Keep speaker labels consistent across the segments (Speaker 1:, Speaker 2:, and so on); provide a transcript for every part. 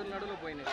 Speaker 1: நடுவில் போயின்னு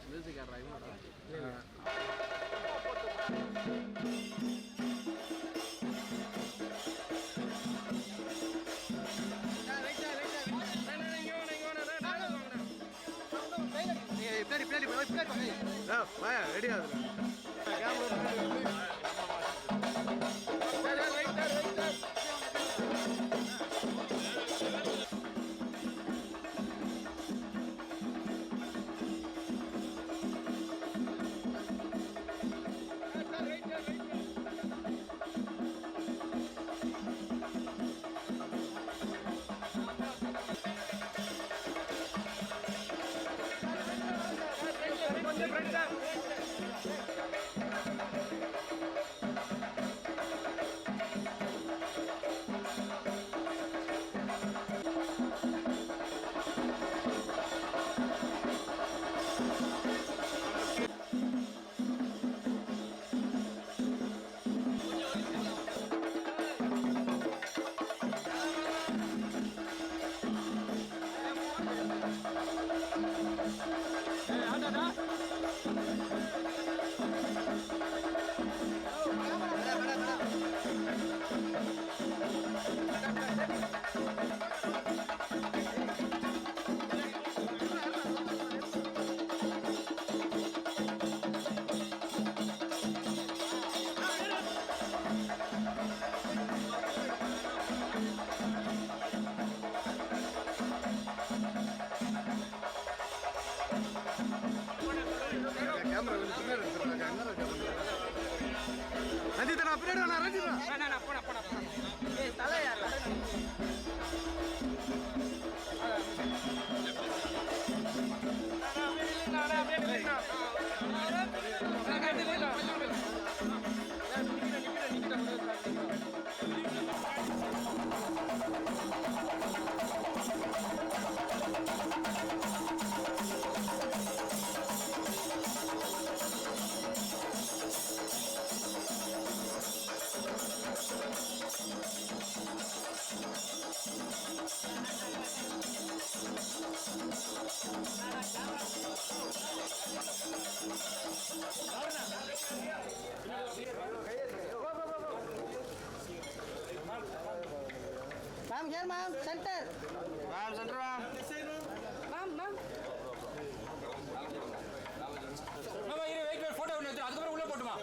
Speaker 1: மியூசிக் ஆடுறா ரெடி ஆகுது ரஞ்சிதா பின்னாடி ரஞ்சிதா போன போன தலையா Ma'am, here, ma'am. Center. Ma'am, center, ma'am. Ma'am, ma'am. Ma'am, here, wait, photo. அதுக்கப்புறம் உள்ள போட்டுமா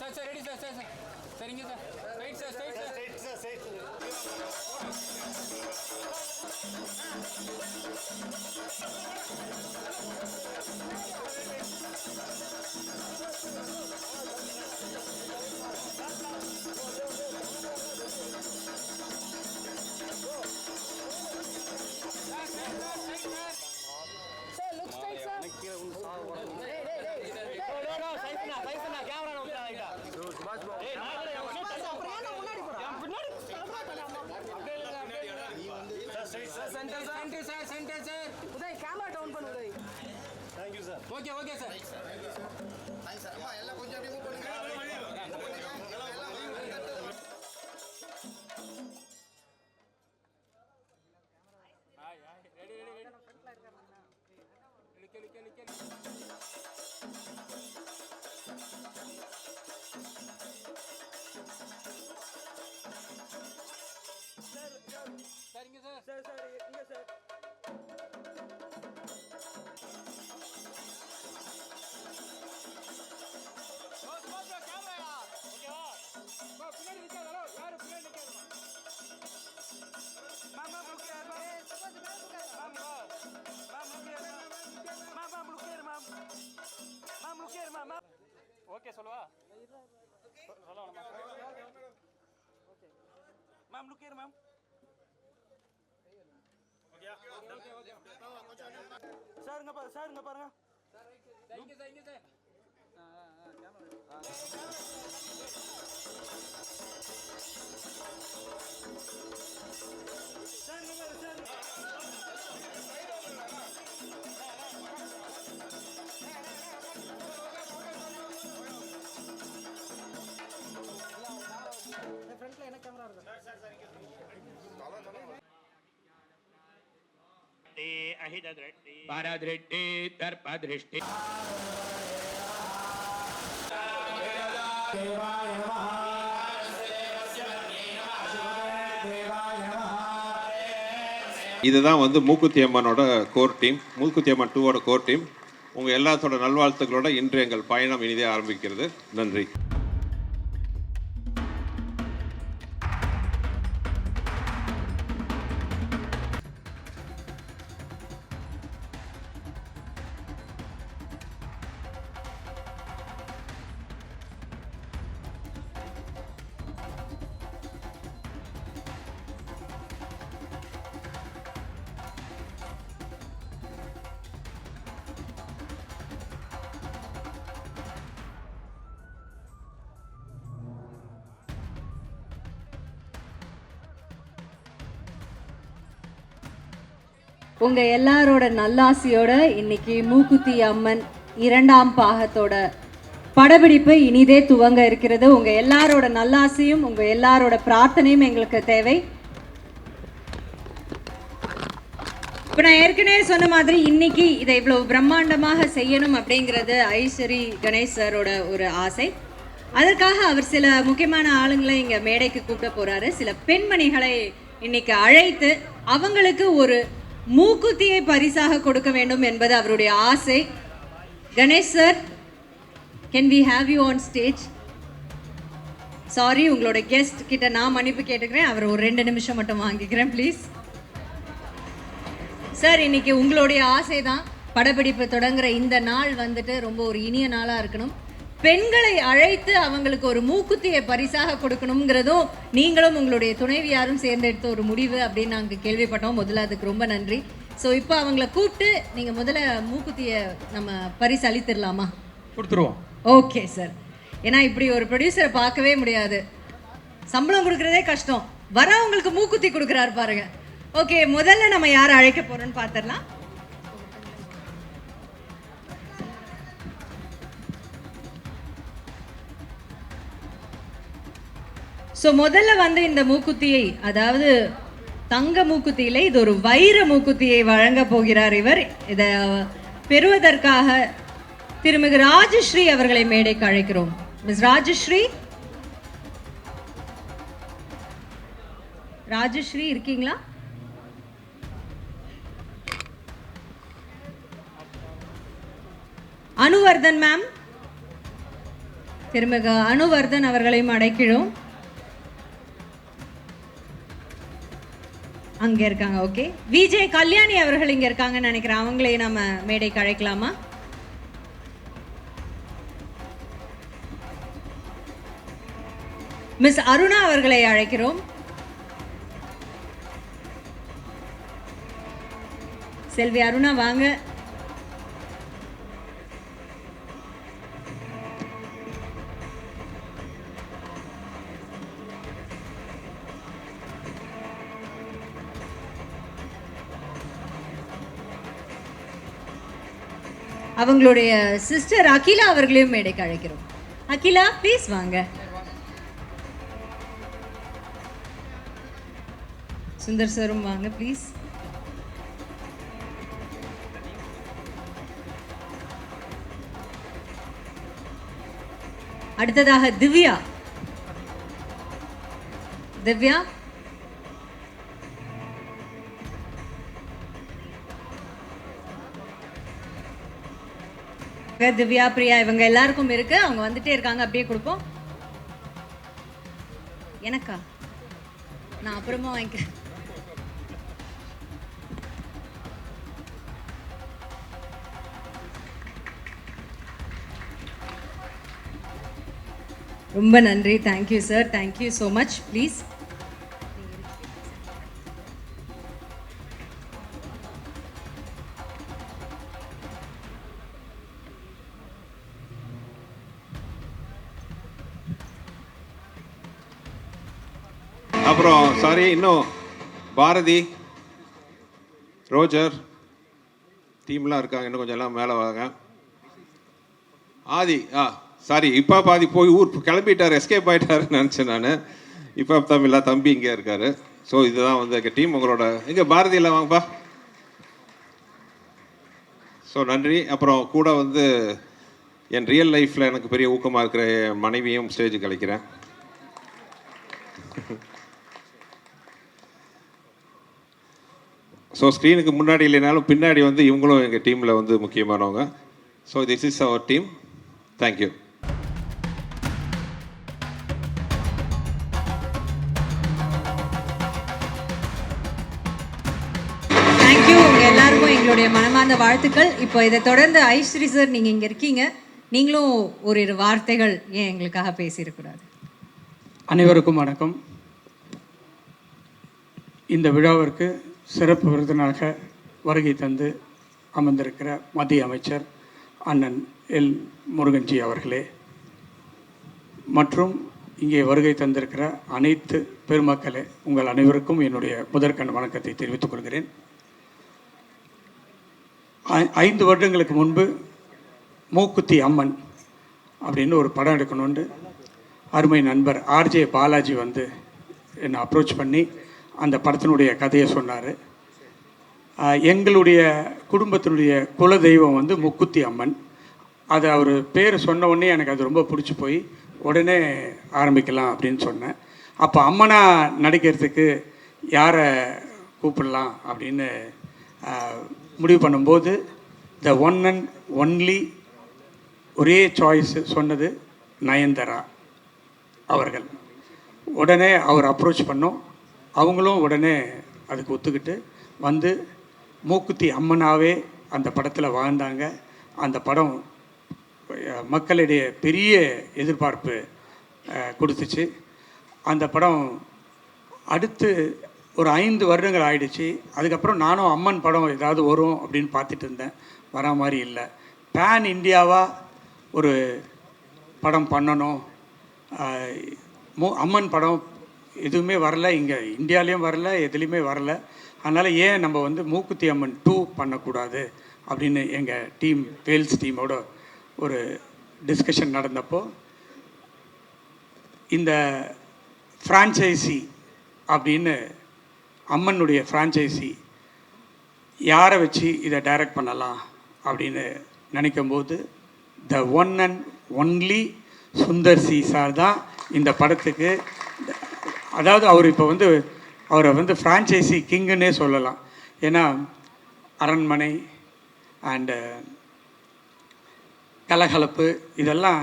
Speaker 1: sir sir ready sir sir sir சரிங்க sir right sir straight sir straight sir straight Sir, look straight, sir. Hey, hey, hey. No, சைஃப்னா camera நோக்கிடா ரைட்டா. Subash bro. ஏய், அப்புறம் ஏன் முன்னாடி போறா? என் பின்னாடி. அப்படியே இல்ல. Sir straight sir center sir. Uday camera down பண்ணு Uday. Thank you sir. Okay sir. Hi sir. அம்மா எல்லாம் கொஞ்சம் அப்படியே மூவ் பண்ணுங்க. ஹாய் ரெடி ஃப்ரண்ட்ல இருக்காங்க. நிக்க சார் இங்க சார் இங்க சார் ஓகே சொல்லுவா சொல்லலாம் ma'am look here ma'am sir இங்க பாருங்க சார் இங்க பாருங்க சார் இங்க சார் ஃப்ரண்ட்ல என்ன கேமரா இருக்கு
Speaker 2: பரதೃಷ್ಟಿ தர்பதೃಷ್டி
Speaker 3: இதுதான் மூக்குத்தி அம்மனோட core team, Mookuthi Amman 2ஓட core team. உங்கள் எல்லாத்தோட நல்வாழ்த்துக்களோட இன்று எங்கள் பயணம் இனிதே ஆரம்பிக்கிறது. நன்றி.
Speaker 4: உங்க எல்லாரோட நல்லாசியோட இன்னைக்கு மூக்குத்தி அம்மன் 2ஆம் பாகத்தோட படப்பிடிப்பு இனிதே துவங்க இருக்கிறது. உங்க எல்லாரோட நல்லாசியும் உங்க எல்லாரோட பிரார்த்தனையும் எங்களுக்கு தேவை. இப்போ நான் ஏற்கனவே சொன்ன மாதிரி இன்னைக்கு இதை இவ்வளவு பிரம்மாண்டமாக செய்யணும் அப்படிங்கிறது ஐஸ்வரி கணேஷ் சாரோட ஒரு ஆசை. அதற்காக அவர் சில முக்கியமான ஆளுங்களை இங்க மேடைக்கு கூப்பிட போறாரு. சில பெண்மணிகளை இன்னைக்கு அழைத்து அவங்களுக்கு ஒரு மூக்குத்தியை பரிசாக கொடுக்க வேண்டும் என்பது அவருடைய ஆசை. Ganesh sir, can we have you on stage? Sorry, உங்களோட கெஸ்ட் கிட்ட நான் மன்னிப்பு கேட்டுக்கிறேன். அவர் ஒரு 2 நிமிஷம் மட்டும் வாங்கிக்கிறேன் ப்ளீஸ். சார், இன்னைக்கு உங்களுடைய ஆசை தான் படப்பிடிப்பு தொடங்குற இந்த நாள் ரொம்ப ஒரு இனிய நாளாக இருக்கணும். பெண்களை அழைத்து அவங்களுக்கு ஒரு மூக்குத்தியை பரிசாக கொடுக்கணுங்கிறதும் நீங்களும் உங்களுடைய துணைவியாரும் சேர்ந்து எடுத்த ஒரு முடிவு அப்படின்னு நாங்கள் கேள்விப்பட்டோம். முதல்ல அதுக்கு ரொம்ப நன்றி. ஸோ இப்போ அவங்கள கூப்பிட்டு நீங்கள் முதல்ல மூக்குத்தியை நம்ம பரிசு அளித்திடலாமா?
Speaker 2: கொடுத்துருவோம்.
Speaker 4: Okay sir. ஏன்னா இப்படி ஒரு ப்ரொடியூசரை பார்க்கவே முடியாது. சம்பளம் கொடுக்குறதே கஷ்டம், வரவங்களுக்கு மூக்குத்தி கொடுக்குறாரு பாருங்க. ஓகே, முதல்ல நம்ம யாரை அழைக்க போகிறோன்னு பார்த்துடலாம். ஸோ முதல்ல இந்த மூக்குத்தியை, அதாவது தங்க மூக்குத்தியில இது ஒரு வைர மூக்குத்தியை வழங்க போகிறார் இவர். இதை பெறுவதற்காக திருமிகு ராஜஸ்ரீ அவர்களை மேடைக்கு அழைக்கிறோம். மிஸ் ராஜஸ்ரீ, ராஜஸ்ரீ இருக்கீங்களா? அனுவர்தன் மேம், திருமிகு அனுவர்தன் அவர்களையும் அழைக்கிறோம். அங்கே இருக்காங்க. ஓகே, விஜய் கல்யாணி அவர்கள் இங்கே இருக்காங்கன்னு நினைக்கிறேன். அவங்களே நம்ம மேடைக்கு அழைக்கலாமா? மிஸ் அருணா அவர்களை அழைக்கிறோம். செல்வி அருணா வாங்க. அவங்களுடைய சிஸ்டர் அகிலா அவர்களையும் மேடைக்கு அழைக்கிறோம். அகிலா ப்ளீஸ் வாங்க. சுந்தர் சாரும் வாங்க ப்ளீஸ். அடுத்ததாக திவ்யா. திவ்யா, திவ்யா, பிரியா இவங்க எல்லாருக்கும் இருக்கு. அவங்க வந்துட்டே இருக்காங்க. அப்படியே கொடுப்போம். எனக்கா? நான் அப்புறமா வாங்கிக்கிறேன். ரொம்ப நன்றி. Thank you sir, thank you so much. Please.
Speaker 3: அப்புறம் சாரி, இன்னும் பாரதி, ரோஜர் டீம்லாம் இருக்காங்க, இன்னும் கொஞ்சம் எல்லாம் மேலே வாங்க. ஆதி, சாரி, இப்போ பாதி போய் ஊர் கிளம்பிட்டார், எஸ்கேப் ஆகிட்டாருன்னு நினச்சேன் நான். இப்போ தமிழா தம்பி இங்கே இருக்கார். ஸோ இதுதான் வந்து எங்கள் டீம். உங்களோட இங்கே பாரதியில் வாங்கப்பா. ஸோ நன்றி. அப்புறம் கூட வந்து என் ரியல் லைஃப்பில் எனக்கு பெரிய ஊக்கமாக இருக்கிற என் மனைவியும் ஸ்டேஜுக்கு அழைக்கிறேன். ஸோ ஸ்க்ரீனுக்கு முன்னாடி இல்லைனாலும் பின்னாடி வந்து இவங்களும் எங்கள் டீமில் வந்து முக்கியமானவங்க. So this is our team. Thank you.
Speaker 4: Thank you. உங்கள் எல்லாருக்கும் எங்களுடைய மனமார்ந்த வாழ்த்துக்கள். இப்போ இதை தொடர்ந்து ஐஸ்வரி சார், நீங்கள் இங்கே இருக்கீங்க, நீங்களும் ஒரு வார்த்தைகள் ஏன் எங்களுக்காக பேசியிருக்கூடாது?
Speaker 5: அனைவருக்கும் வணக்கம். இந்த விழாவிற்கு சிறப்பு விருந்தினராக வருகை தந்து அமர்ந்திருக்கிற மத்திய அமைச்சர் அண்ணன் எல் முருகன்ஜி அவர்களே, மற்றும் இங்கே வருகை தந்திருக்கிற அனைத்து பெருமக்களே, உங்கள் அனைவருக்கும் என்னுடைய முதற்கண் வணக்கத்தை தெரிவித்துக் கொள்கிறேன். 5 வருடங்களுக்கு முன்பு மூக்குத்தி அம்மன் அப்படின்னு ஒரு படம் எடுக்கணுண்டு அருமை நண்பர் ஆர்ஜே பாலாஜி வந்து என்னை அப்ரோச் பண்ணி அந்த படத்தினுடைய கதையை சொன்னார். எங்களுடைய குடும்பத்தினுடைய குலதெய்வம் வந்து முக்குத்தி அம்மன். அது அவர் பேர் சொன்ன உடனே எனக்கு அது ரொம்ப பிடிச்சி போய் உடனே ஆரம்பிக்கலாம் அப்படின்னு சொன்னேன். அப்போ அம்மனாக நடிக்கிறதுக்கு யாரை கூப்பிடலாம் அப்படின்னு முடிவு பண்ணும்போது த ஒன் அண்ட் ஒன்லி ஒரே சாய்ஸ் சொன்னது நயன்தாரா அவர்கள். உடனே அவர் அப்ரோச் பண்ணோம். அவங்களும் உடனே அதுக்கு ஒத்துக்கிட்டு வந்து மூக்குத்தி அம்மனாவே அந்த படத்தில் வாழ்ந்தாங்க. அந்த படம் மக்களிடையே பெரிய எதிர்பார்ப்பு கொடுத்துச்சு. அந்த படம் அடுத்து ஒரு 5 வருடங்கள் ஆயிடுச்சு. அதுக்கப்புறம் நானும் அம்மன் படம் ஏதாவது வரும் அப்படின்னு பார்த்துட்டு இருந்தேன். வரா மாதிரி இல்லை. பேன் இந்தியாவாக ஒரு படம் பண்ணணும். அம்மன் படம் எதுவுமே வரல, இங்கே இந்தியாலேயும் வரல, எதுலேயுமே வரல. அதனால் ஏன் நம்ம வந்து மூக்குத்தி அம்மன் 2 பண்ணக்கூடாது அப்படின்னு எங்கள் டீம், வேல்ஸ் டீமோட ஒரு டிஸ்கஷன் நடந்தப்போ, இந்த ஃப்ரான்ச்சைசி அப்படின்னு அம்மனுடைய ஃப்ரான்ச்சைசி யாரை வச்சு இதை டைரக்ட் பண்ணலாம் அப்படின்னு நினைக்கும்போது the one and only Sundar C sir தான் இந்த படத்துக்கு, அதாவது அவர் இப்போ வந்து அவரை வந்து ஃப்ரான்ச்சைசி கிங்குன்னே சொல்லலாம். ஏன்னா அரண்மனை அண்டு கலகலப்பு இதெல்லாம்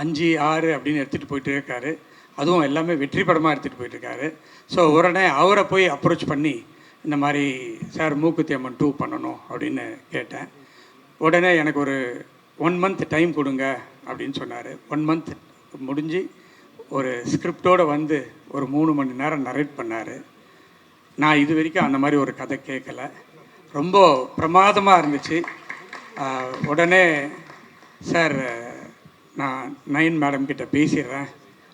Speaker 5: 5, 6 அப்படின்னு எடுத்துகிட்டு போயிட்டு இருக்காரு. அதுவும் எல்லாமே வெற்றி படமாக எடுத்துகிட்டு போயிட்டுருக்காரு. ஸோ உடனே அவரை போய் அப்ரோச் பண்ணி இந்த மாதிரி சார் மூக்குத்தி அம்மன் 2 பண்ணணும் அப்படின்னு கேட்டேன். உடனே எனக்கு ஒரு 1 month டைம் கொடுங்க அப்படின்னு சொன்னார். 1 month முடிஞ்சு ஒரு ஸ்கிரிப்டோடு வந்து ஒரு 3 மணி நேரம் நரேட் பண்ணார். நான் இது வரைக்கும் அந்த மாதிரி ஒரு கதை கேட்கல. ரொம்ப பிரமாதமாக இருந்துச்சு. உடனே சார் நான் நயன் மேடம் கிட்ட பேசிடுறேன்,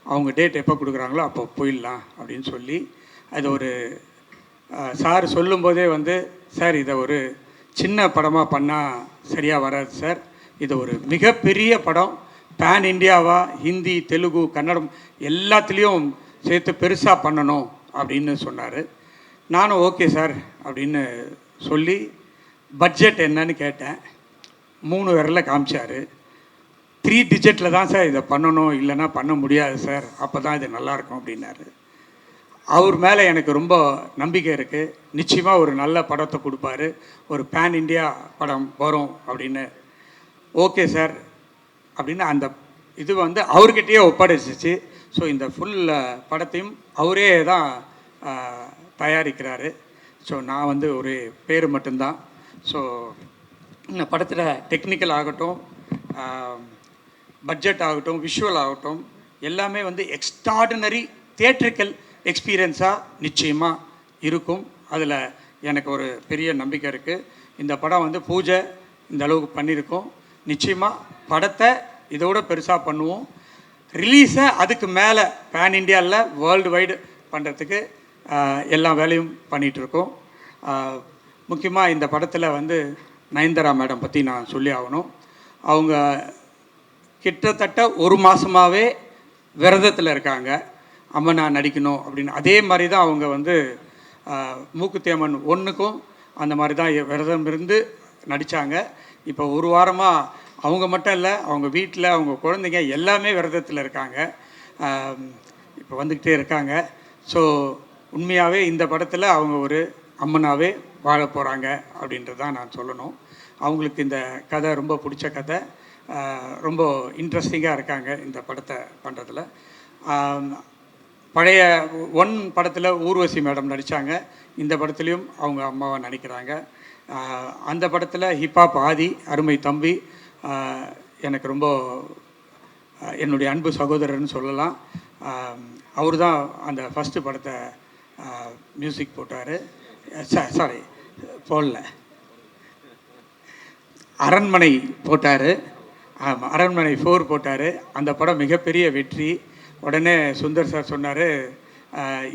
Speaker 5: அவங்க டேட் எப்போ கொடுக்குறாங்களோ அப்போ போயிடலாம் அப்படின்னு சொல்லி, அது ஒரு சார் சொல்லும்போதே வந்து சார் இதை ஒரு சின்ன படமாக பண்ணால் சரியாக வராது சார், இது ஒரு மிகப்பெரிய படம், பேன் இந்தியாவா ஹிந்தி, தெலுங்கு, கன்னடம் எல்லாத்துலேயும் சேர்த்து பெருசாக பண்ணணும் அப்படின்னு சொன்னார். நானும் ஓகே சார் அப்படின்னு சொல்லி பட்ஜெட் என்னன்னு கேட்டேன். 3 விரல காமிச்சார். 3 டிஜிட்டில் தான் சார் இதை பண்ணணும், இல்லைன்னா பண்ண முடியாது சார், அப்போ தான் இது நல்லாயிருக்கும் அப்படின்னாரு. அவர் மேலே எனக்கு ரொம்ப நம்பிக்கை இருக்குது. நிச்சயமாக ஒரு நல்ல படத்தை கொடுப்பாரு, ஒரு பேன் இண்டியா படம் வரும் அப்படின்னு. ஓகே சார் அப்படின்னு அந்த இது வந்து அவர்கிட்டயே ஒப்படைச்சிச்சு. ஸோ இந்த ஃபுல் படத்தையும் அவரே தான் தயாரிக்கிறாரு. ஸோ நான் வந்து ஒரு பேர் மட்டும்தான். ஸோ இந்த படத்தில் டெக்னிக்கல் ஆகட்டும், பட்ஜெட் ஆகட்டும், விஷுவல் ஆகட்டும், எல்லாமே வந்து எக்ஸ்ட்ராடினரி தியேட்ரிக்கல் எக்ஸ்பீரியன்ஸாக நிச்சயமாக இருக்கும். அதில் எனக்கு ஒரு பெரிய நம்பிக்கை இருக்குது. இந்த படம் வந்து பூஜை இந்த அளவுக்கு பண்ணியிருக்கோம். நிச்சயமாக படத்தை இதோட பெருசாக பண்ணுவோம். ரிலீஸை அதுக்கு மேலே பேன் இண்டியாவில் வேர்ல்டு வைடு பண்ணுறதுக்கு எல்லா வேலையும் பண்ணிகிட்ருக்கோம். முக்கியமாக இந்த படத்தில் வந்து நயன்தாரா மேடம் பற்றி நான் சொல்லி ஆகணும். அவங்க கிட்டத்தட்ட ஒரு மாதமாகவே விரதத்தில் இருக்காங்க. அம்மா நான் நடிக்கணும் அப்படின்னு. அதே மாதிரி தான் அவங்க வந்து மூக்குத்தி அம்மன் 1க்கும் அந்த மாதிரி தான் விரதம் இருந்து நடித்தாங்க. இப்போ ஒரு வாரமாக அவங்க மட்டும் இல்லை, அவங்க வீட்டில் அவங்க குழந்தைங்க எல்லாமே விரதத்தில் இருக்காங்க. இப்போ வந்துக்கிட்டே இருக்காங்க. ஸோ உண்மையாகவே இந்த படத்தில் அவங்க ஒரு அம்மனாகவே வாழ போகிறாங்க அப்படின்றது தான் நான் சொல்லணும். அவங்களுக்கு இந்த கதை ரொம்ப பிடிச்ச கதை, ரொம்ப இன்ட்ரெஸ்டிங்காக இருக்காங்க இந்த படத்தை பண்ணுறதுல. பழைய 1 படத்தில் ஊர்வசி மேடம் நடித்தாங்க. இந்த படத்துலேயும் அவங்க அம்மாவை நடிக்கிறாங்க. அந்த படத்தில் ஹிப்ஹாப் ஆதி அருமை தம்பி எனக்கு ரொம்ப என்னுடைய அன்பு சகோதரர்னு சொல்லலாம். அவர் தான் அந்த ஃபஸ்ட்டு படத்தை மியூசிக் போட்டார். சாரி போடல, அரண்மனை போட்டார். ஆமாம், அரண்மனை 4 போட்டார். அந்த படம் மிகப்பெரிய வெற்றி. உடனே சுந்தர் சார் சொன்னார்,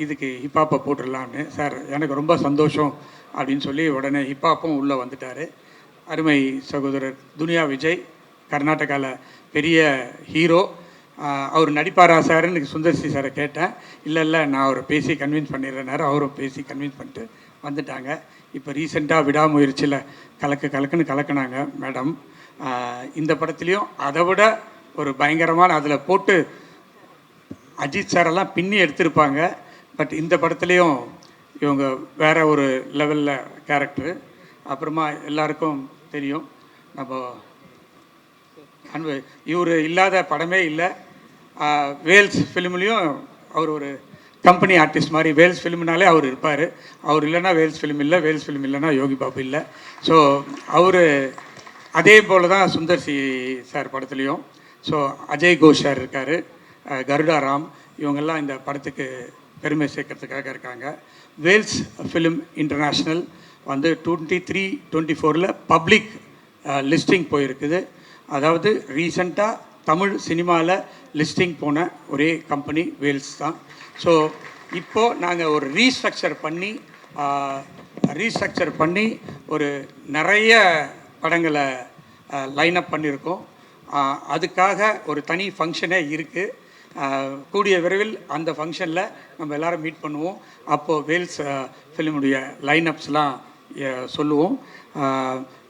Speaker 5: இதுக்கு ஹிப்ஹாப்பை போட்டுடலான்னு. சார் எனக்கு ரொம்ப சந்தோஷம் அப்படின்னு சொல்லி உடனே ஹிப்ஹாப்பும் உள்ளே வந்துட்டார். அருமை சகோதரர் துனியா விஜய், கர்நாடகாவில் பெரிய ஹீரோ. அவர் நடிப்பாரா சார்னு சுந்தர்சி சாரை கேட்டேன். இல்லை நான் அவரை பேசி கன்வின்ஸ் பண்ணிடுறேனாரு. அவரும் பேசி கன்வின்ஸ் பண்ணிட்டு வந்துட்டாங்க. இப்போ ரீசெண்டாக விடாமுயற்சியில் கலக்குன்னு கலக்கினாங்க மேடம். இந்த படத்துலேயும் அதை விட ஒரு பயங்கரமான அதில் போட்டு அஜித் சாரெல்லாம் பின்னி எடுத்திருப்பாங்க. பட் இந்த படத்துலேயும் இவங்க வேறு ஒரு லெவலில் கேரக்டரு. அப்புறமா எல்லாருக்கும் தெரியும், நம்ம இவர் இல்லாத படமே இல்லை. வேல்ஸ் ஃபிலிம்லேயும் அவர் ஒரு கம்பெனி ஆர்டிஸ்ட் மாதிரி. வேல்ஸ் ஃபிலிம்னாலே அவர் இருப்பார். அவர் இல்லைன்னா வேல்ஸ் ஃபிலிம் இல்லை, வேல்ஸ் ஃபிலிம் இல்லைன்னா யோகி பாபு இல்லை. ஸோ அவர் அதே போல் தான் சுந்தர்சி சார் படத்துலேயும். ஸோ அஜய் கோஷ் சார் இருக்கார், கருடா ராம், இவங்கெல்லாம் இந்த படத்துக்கு பெருமை சேர்க்கறதுக்காக இருக்காங்க. வேல்ஸ் ஃபிலிம் இன்டர்நேஷ்னல் வந்து 23-24 பப்ளிக் லிஸ்டிங் போயிருக்குது. அதாவது ரீசண்டாக தமிழ் சினிமாவில் லிஸ்டிங் போன ஒரே கம்பெனி வேல்ஸ் தான். ஸோ இப்போது நாங்கள் ஒரு ரீஸ்ட்ரக்சர் பண்ணி ஒரு நிறைய படங்களை லைனப் பண்ணியிருக்கோம். அதுக்காக ஒரு தனி ஃபங்க்ஷனே இருக்குது. கூடிய விரைவில் அந்த ஃபங்க்ஷனில் நம்ம எல்லோரும் மீட் பண்ணுவோம். அப்போது வேல்ஸ் ஃபிலிமுடைய லைனப்ஸ்லாம் சொல்லுவோம்.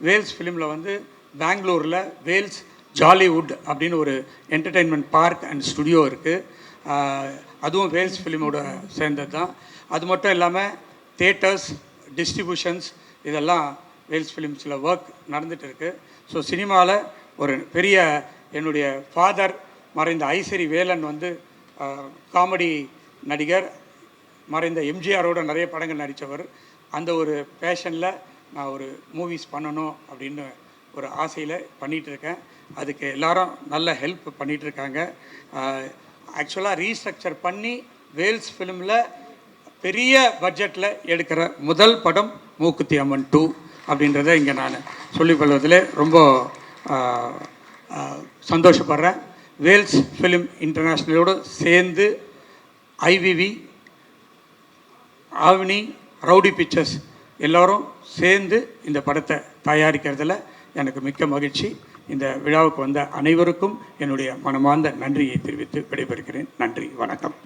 Speaker 5: வேல்ஸ் ஃபிலிமில் வந்து பெங்களூரில் வேல்ஸ் ஜாலிவுட் அப்படின்னு ஒரு என்டர்டெயின்மெண்ட் பார்க் அண்ட் ஸ்டுடியோ இருக்குது. அதுவும் வேல்ஸ் ஃபிலிமோட சேர்ந்தது தான். அது மட்டும் இல்லாமல் தியேட்டர்ஸ், டிஸ்ட்ரிபியூஷன்ஸ் இதெல்லாம் வேல்ஸ் ஃபிலிம்ஸில் ஒர்க் நடந்துகிட்டு இருக்குது. ஸோ சினிமாவில் ஒரு பெரிய என்னுடைய ஃபாதர் மறைந்த ஐசரி வேலன் வந்து காமெடி நடிகர், மறைந்த எம்ஜிஆரோட நிறைய படங்கள் நடித்தவர். அந்த ஒரு பேஷனில் நான் ஒரு மூவிஸ் பண்ணணும் அப்படின்னு ஒரு ஆசையில் பண்ணிகிட்ருக்கேன். அதுக்கு எல்லாரும் நல்ல ஹெல்ப் பண்ணிகிட்ருக்காங்க. ஆக்சுவலாக ரீஸ்ட்ரக்சர் பண்ணி வேல்ஸ் ஃபிலிமில் பெரிய பட்ஜெட்டில் எடுக்கிற முதல் படம் மூக்குத்தி அம்மன் 2 அப்படின்றத இங்கே நான் சொல்லிக்கொள்வதில் ரொம்ப சந்தோஷப்படுறேன். வேல்ஸ் ஃபிலிம் இன்டர்நேஷ்னலோடு சேர்ந்து ஐவிவி, ஆவினி, ரவுடி பிக்சர்ஸ் எல்லோரும் சேர்ந்து இந்த படத்தை தயாரிக்கிறதுல எனக்கு மிக்க மகிழ்ச்சி. இந்த விழாவுக்கு வந்த அனைவருக்கும் என்னுடைய மனமார்ந்த நன்றியை தெரிவித்து விடைபெறுகிறேன். நன்றி, வணக்கம்.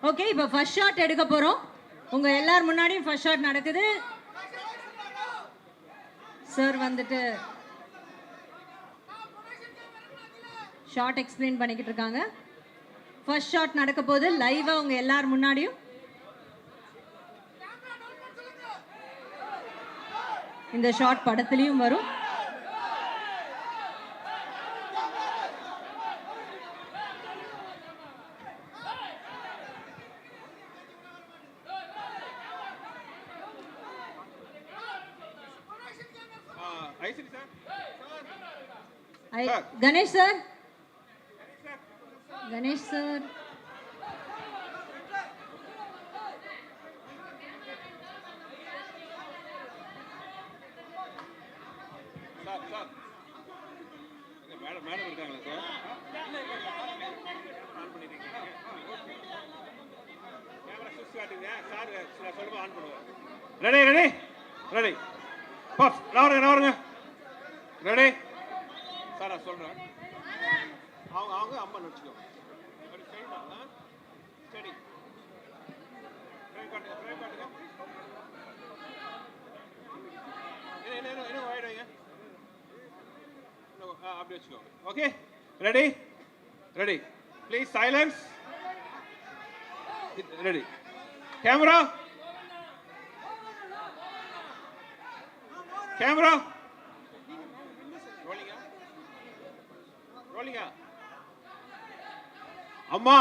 Speaker 4: ஓகே, இப்போ ஃபர்ஸ்ட் ஷாட் எடுக்க போறோம். உங்க எல்லார் முன்னாடியும் ஃபர்ஸ்ட் ஷாட் நடக்குது. சார் வந்துட்டு ஷாட் எக்ஸ்பிளைன் பண்ணிக்கிட்டு இருக்காங்க. ஃபர்ஸ்ட் ஷாட் நடக்க போது லைவா உங்க எல்லார் முன்னாடியும். இந்த ஷாட் படத்துலயும் வரும். Ganesh sir, Ganesh sir,
Speaker 3: madam இருக்காங்களா sir? Ready ready ready boss. நான் வருங்க ரெடி சார். நான் சொல்கிறேன், அவங்க அம்மா வச்சுக்கோ. ஸ்டடி காட்டுங்க. என்ன ஆயிடுங்க, அப்படி வச்சுக்கோங்க. Okay, ready ready please silence. Ready camera camera ரோலிங்கா. அம்மா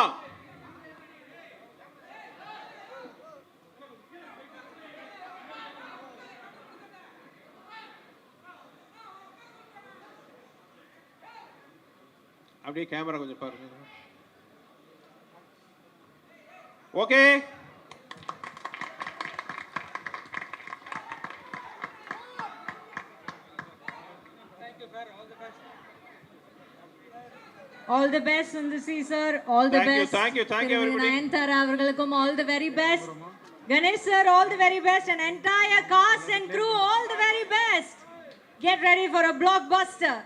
Speaker 3: அப்படியே கேமரா கொஞ்சம் பாருங்க. Okay,
Speaker 4: all the best Sundasi sir, all the best.
Speaker 3: Thank you everybody.
Speaker 4: Nayanthara avargalukkum all the very best. Ganesh sir, all the very best, and entire cast and crew, all the very best. Get ready for a blockbuster.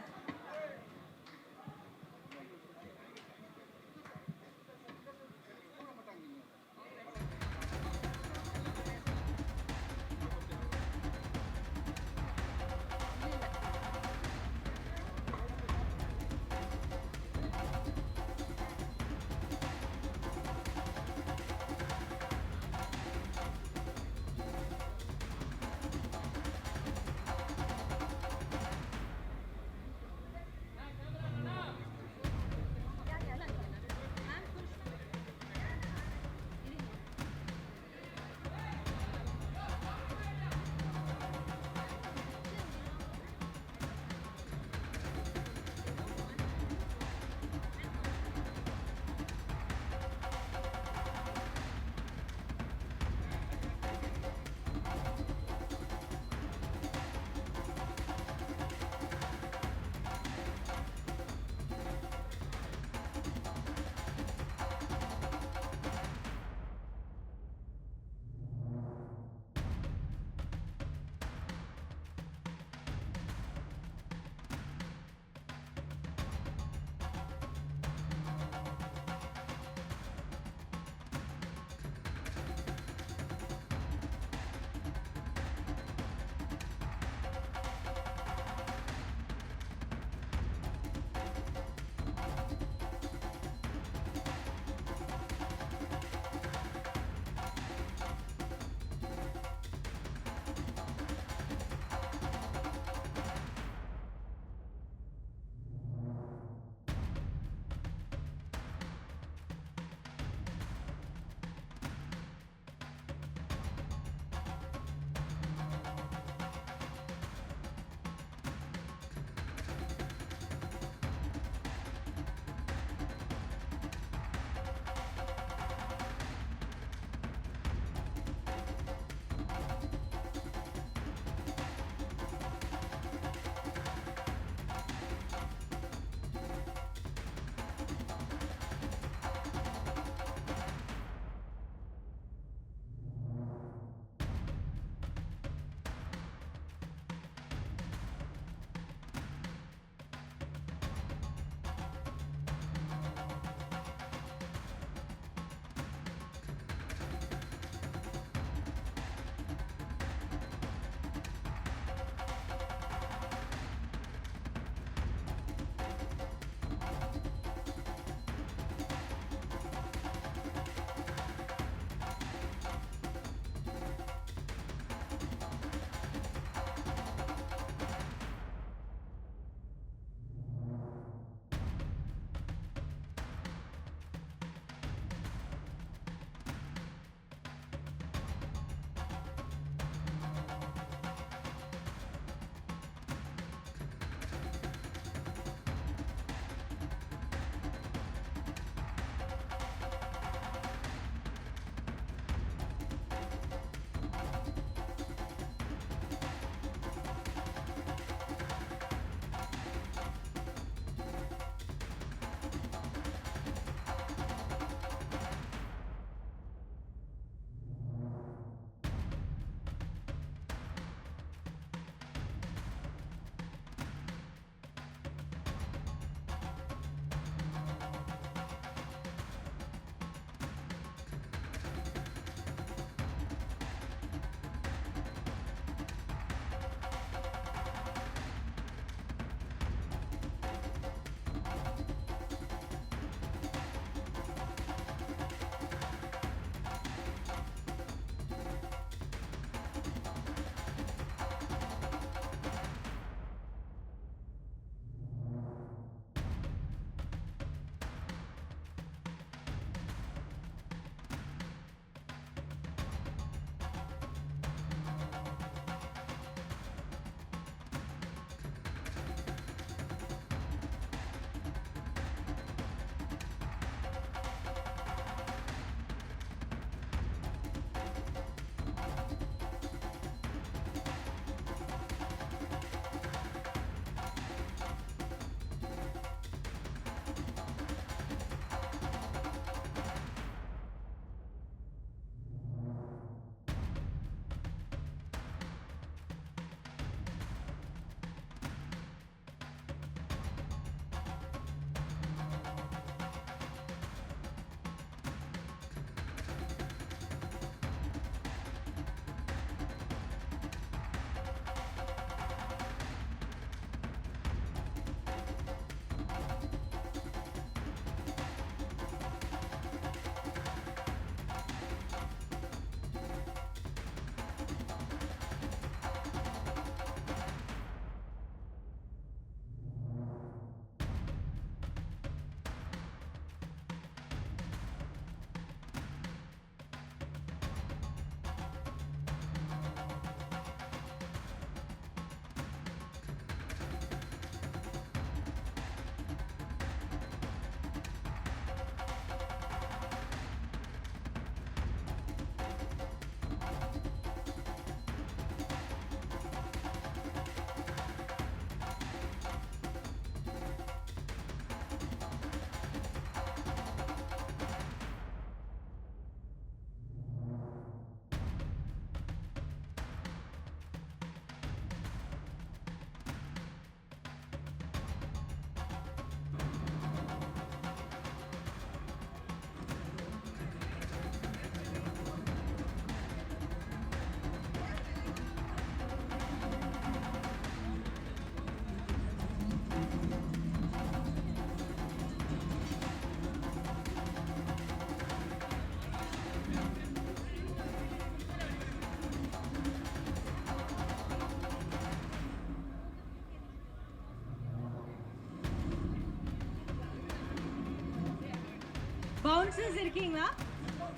Speaker 4: Bouncers இருக்கீங்களா?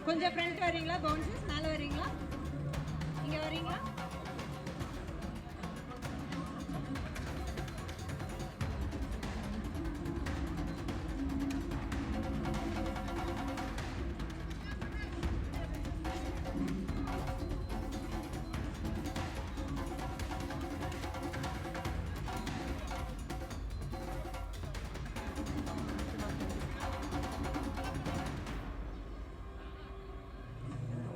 Speaker 4: கொஞ்சம் front வரீங்களா? Bouncers மேலே வரீங்களா? இங்கே வரீங்களா?